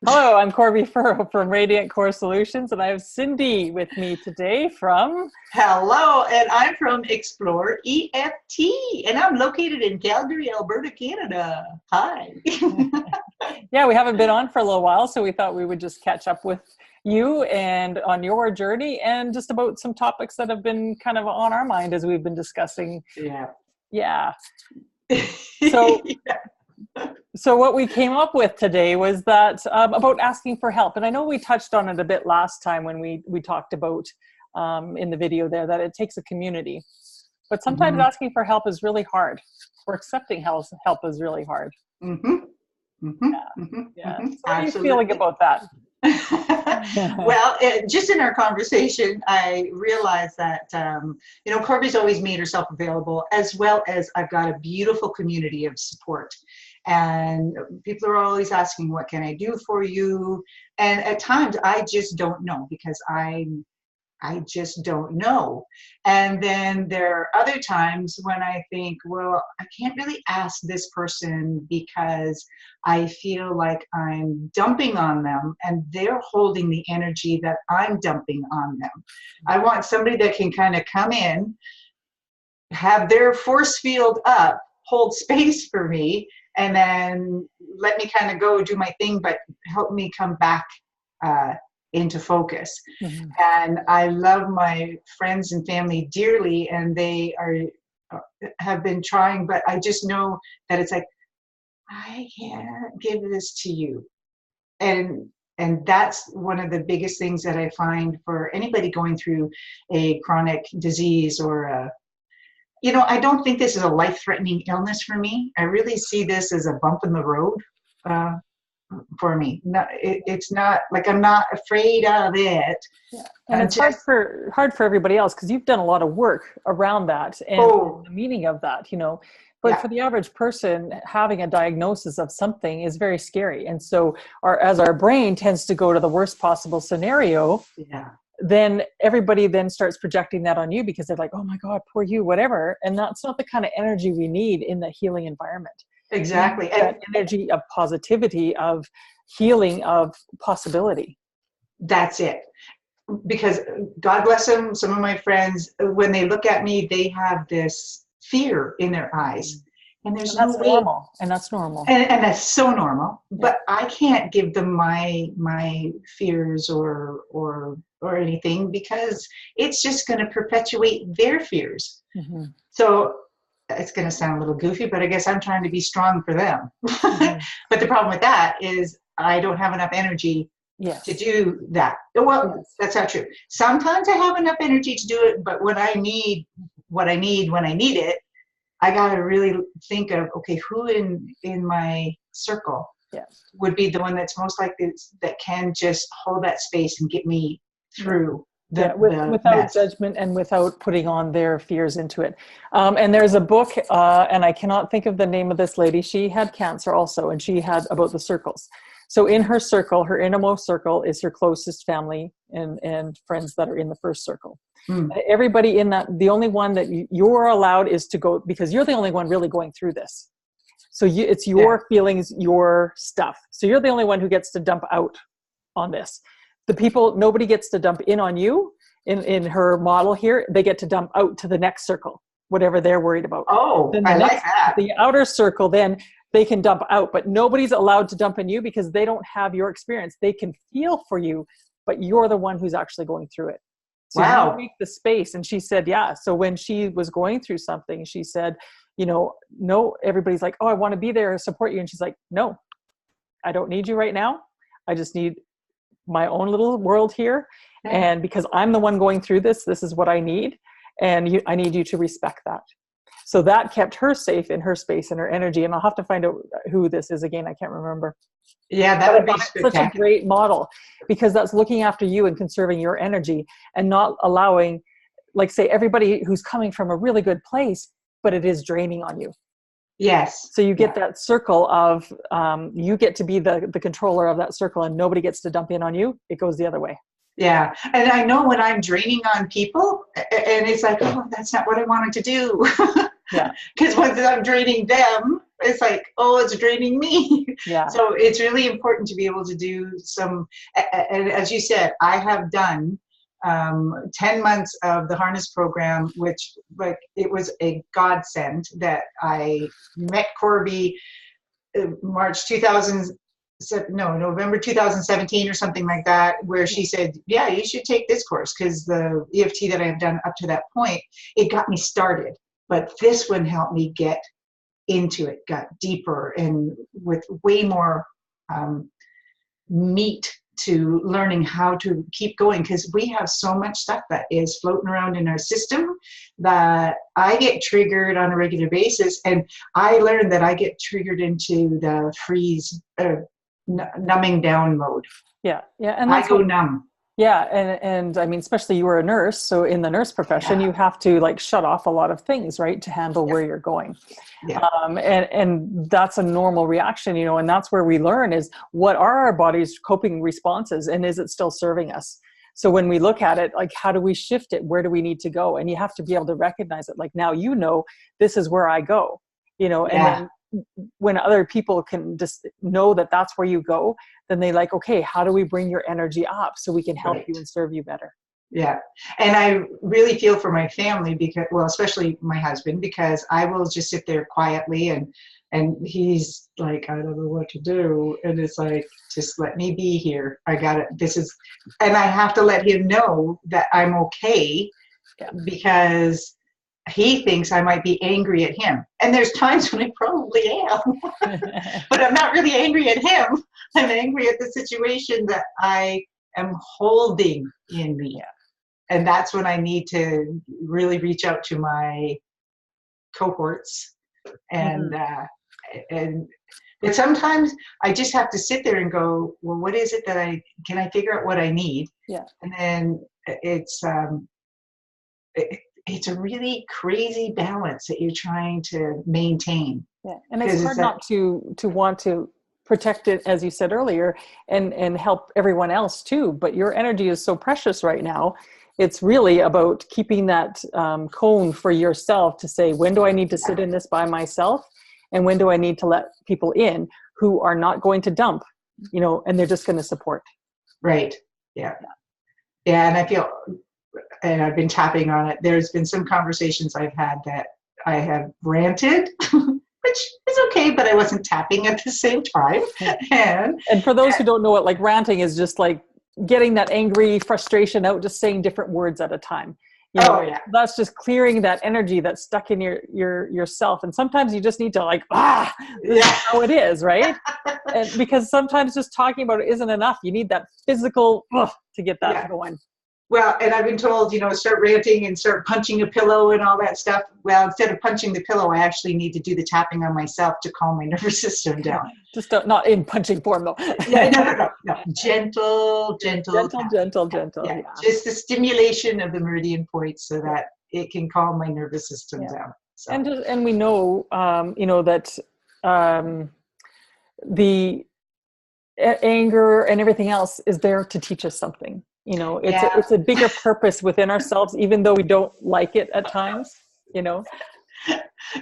Hello, I'm Corby Furrow from Radiant Core Solutions, and I have Cindy with me today from... Hello, and I'm from Explore EFT, and I'm located in Calgary, Alberta, Canada. Hi. Yeah, we haven't been on for a little while, so we thought we would just catch up with you and on your journey and just about some topics that have been kind of on our mind as we've been discussing. Yeah. So... Yeah. So what we came up with today was that about asking for help. And I know we touched on it a bit last time when we talked about in the video there that it takes a community. But sometimes asking for help is really hard, or accepting help is really hard. Yeah. So how are you feeling about that? Well, just in our conversation, I realized that, Corby's always made herself available, as well as I've got a beautiful community of support. And people are always asking, what can I do for you? And at times I just don't know, because I just don't know. And then there are other times when I think, well, I can't really ask this person because I feel like I'm dumping on them and they're holding the energy that I'm dumping on them. I want somebody that can kind of come in, have their force field up, hold space for me, and then let me kind of go do my thing, but help me come back into focus. And I love my friends and family dearly, and they have been trying, but I just know that it's like, I can't give this to you. And that's one of the biggest things that I find for anybody going through a chronic disease or I don't think this is a life-threatening illness for me. I really see this as a bump in the road for me. It's not like I'm not afraid of it. Yeah. And it's hard for everybody else, because you've done a lot of work around that and the meaning of that, But for the average person, having a diagnosis of something is very scary. And so as our brain tends to go to the worst possible scenario, then everybody then starts projecting that on you, because they're like, oh my God, poor you, whatever. And that's not the kind of energy we need in the healing environment. Exactly. And that energy of positivity, of healing, of possibility. That's it. Because God bless them, some of my friends, when they look at me, they have this fear in their eyes. And there's no way. Normal. And that's normal. And that's so normal. Yeah. But I can't give them my fears or anything, because it's just going to perpetuate their fears. So it's going to sound a little goofy, but I guess I'm trying to be strong for them. But the problem with that is I don't have enough energy to do that. Well, that's not true. Sometimes I have enough energy to do it, but when I need what I need when I need it, I got to really think of, okay, who in my circle would be the one that's most likely that can just hold that space and get me through without mess. Judgment and without putting on their fears into it. And there's a book, and I cannot think of the name of this lady. She had cancer also, and she had about the circles. So in her circle, her innermost circle is her closest family and friends that are in the first circle. Everybody in that, the only one that you're allowed is to go, because you're the only one really going through this. So it's your feelings, your stuff. So you're the only one who gets to dump out on this. The people, nobody gets to dump in on you. In her model here, they get to dump out to the next circle, whatever they're worried about. Oh, I like that. The outer circle, then they can dump out, but nobody's allowed to dump in you, because they don't have your experience. They can feel for you, but you're the one who's actually going through it. So you make the space. And she said, so when she was going through something, she said, no, everybody's like, oh, I want to be there and support you. And she's like, no, I don't need you right now. I just need my own little world here. And because I'm the one going through this, this is what I need. And I need you to respect that. So that kept her safe in her space and her energy. And I'll have to find out who this is again. I can't remember. Yeah, that would be such a great model, because that's looking after you and conserving your energy and not allowing, like, say, everybody who's coming from a really good place, but it is draining on you. Yes. So you get that circle of, you get to be the controller of that circle, and nobody gets to dump in on you. It goes the other way. Yeah. And I know when I'm draining on people, and it's like, oh, that's not what I wanted to do. Yeah. Because once I'm draining them, it's like, oh, it's draining me. Yeah. So it's really important to be able to do some, and as you said, I have done 10 months of the harness program, which like it was a godsend that I met Corby March 2000, no, November 2017 or something like that, where she said, yeah, you should take this course, because the EFT that I have done up to that point, it got me started. But this one helped me get into it, got deeper and with way more meat to learning how to keep going, because we have so much stuff that is floating around in our system that I get triggered on a regular basis. And I learned that I get triggered into the freeze, numbing down mode. Yeah. And I go numb. Yeah. And I mean, especially you were a nurse. So in the nurse profession, you have to like shut off a lot of things, right, to handle where you're going. Yeah. And that's a normal reaction, and that's where we learn is what are our body's coping responses, and is it still serving us? So when we look at it, like, how do we shift it? Where do we need to go? And you have to be able to recognize it. Like, now, this is where I go, and then when other people can just know that that's where you go, then they like, okay, how do we bring your energy up so we can help you and serve you better? Yeah. And I really feel for my family, because, well, especially my husband, because I will just sit there quietly and he's like, I don't know what to do. And it's like, just let me be here. I got it. And I have to let him know that I'm okay, because he thinks I might be angry at him. And there's times when I probably am, but I'm not really angry at him. I'm angry at the situation that I am holding in me. Yeah. And that's when I need to really reach out to my cohorts. And, but sometimes I just have to sit there and go, well, what is it that can I figure out what I need? Yeah. And then it's a really crazy balance that you're trying to maintain. Yeah. And it's hard not to want to protect it, as you said earlier, and help everyone else too. But your energy is so precious right now. It's really about keeping that cone for yourself to say, when do I need to sit in this by myself? And when do I need to let people in who are not going to dump, and they're just going to support. Right. Yeah. Yeah. And I feel, and I've been tapping on it, there's been some conversations I've had that I have ranted, which is okay, but I wasn't tapping at the same time. And for those who don't know what, like, ranting is just like getting that angry frustration out, just saying different words at a time. That's just clearing that energy that's stuck in yourself. And sometimes you just need to like, this is how it is, right? And because sometimes just talking about it isn't enough. You need that physical to get that going. Well, and I've been told, start ranting and start punching a pillow and all that stuff. Well, instead of punching the pillow, I actually need to do the tapping on myself to calm my nervous system down. Just not in punching form, though. No. Gentle. Yeah. Just the stimulation of the meridian points so that it can calm my nervous system down. So. And we know, that the anger and everything else is there to teach us something. It's a bigger purpose within ourselves, even though we don't like it at times,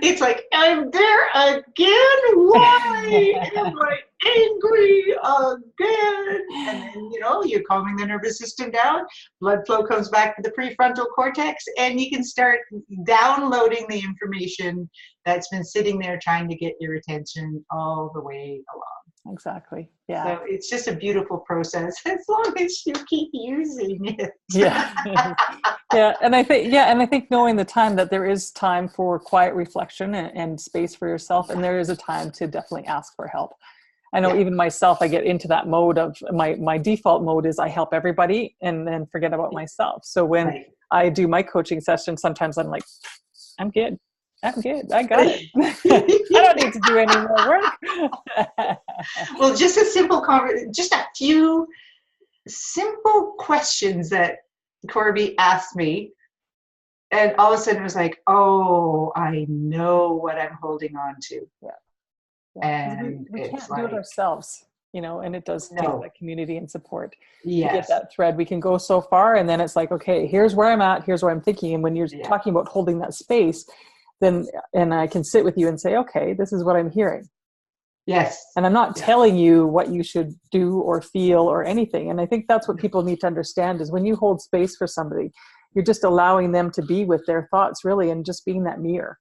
It's like, I'm there again. Why am I angry again? And then, you're calming the nervous system down. Blood flow comes back to the prefrontal cortex, and you can start downloading the information that's been sitting there trying to get your attention all the way along. Exactly. Yeah. So it's just a beautiful process as long as you keep using it. Yeah. And I think knowing the time that there is time for quiet reflection and space for yourself, and there is a time to definitely ask for help. I know even myself, I get into that mode of my default mode is I help everybody and then forget about myself. So when I do my coaching session, sometimes I'm like, I'm good. I got it. I don't need to do any more work. Well, just a few simple questions that Corby asked me, and all of a sudden it was like, oh, I know what I'm holding on to. And we can't do it ourselves, and it does take that community and support to get that thread. We can go so far, and then it's like, okay, here's where I'm at, here's what I'm thinking. And when you're talking about holding that space, then, and I can sit with you and say, okay, this is what I'm hearing. Yes. And I'm not telling you what you should do or feel or anything. And I think that's what people need to understand is when you hold space for somebody, you're just allowing them to be with their thoughts really, and just being that mirror.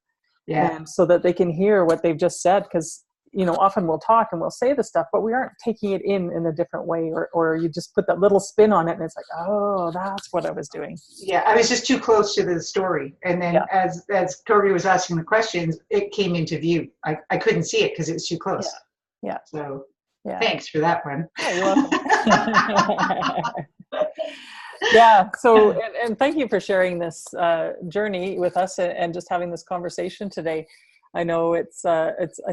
Yeah. And so that they can hear what they've just said. Because, you know, often we'll talk and we'll say the stuff, but we aren't taking it in a different way, or you just put that little spin on it and it's like, oh, that's what I was doing. Yeah, I was just too close to the story. And then as Corby was asking the questions, it came into view. I couldn't see it because it was too close. Yeah. So thanks for that one. Oh, you're welcome. Yeah. So, and thank you for sharing this journey with us and just having this conversation today. I know I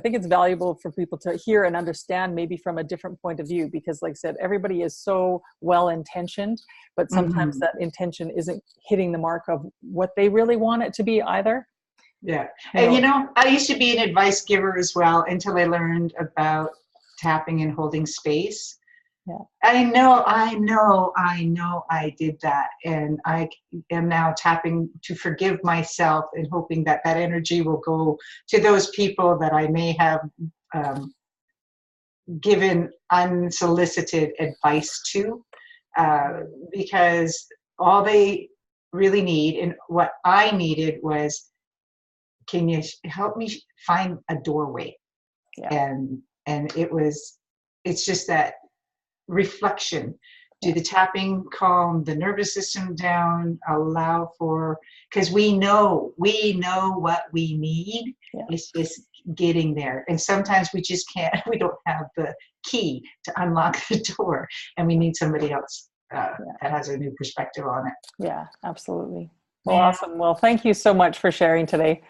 think it's valuable for people to hear and understand maybe from a different point of view, because like I said, everybody is so well-intentioned, but sometimes that intention isn't hitting the mark of what they really want it to be either. Yeah. And you know, I used to be an advice giver as well until I learned about tapping and holding space. Yeah. I know I did that, and I am now tapping to forgive myself and hoping that that energy will go to those people that I may have given unsolicited advice to, because all they really need, and what I needed was, can you help me find a doorway? Yeah. And it's just that reflection. Do the tapping calm the nervous system down, allow for, because we know what we need. It's just getting there. And sometimes we just can't, we don't have the key to unlock the door, and we need somebody else that has a new perspective on it. Yeah, absolutely. Well, awesome. Well, thank you so much for sharing today.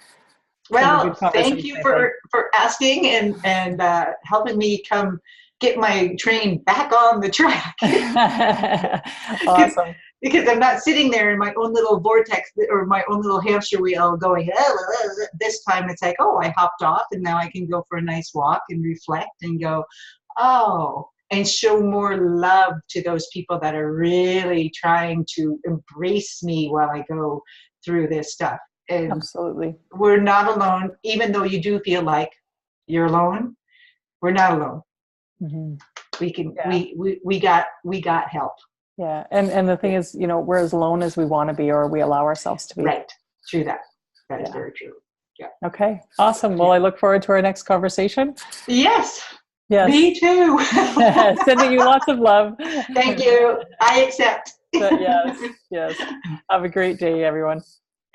Well, thank you for asking and helping me come get my train back on the track. Awesome. Because I'm not sitting there in my own little vortex or my own little hamster wheel going, this time it's like, oh, I hopped off and now I can go for a nice walk and reflect and go, oh, and show more love to those people that are really trying to embrace me while I go through this stuff. And absolutely. We're not alone, even though you do feel like you're alone. We're not alone. Mm-hmm. We can, we got help. Yeah. And the thing is, you know, we're as alone as we want to be, or we allow ourselves to be. Right. True that. That is very true. Yeah. Okay. Awesome. Well, I look forward to our next conversation. Yes. Yes. Me too. Sending you lots of love. Thank you. I accept. Yes. Have a great day, everyone.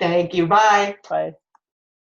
Thank you. Bye. Bye.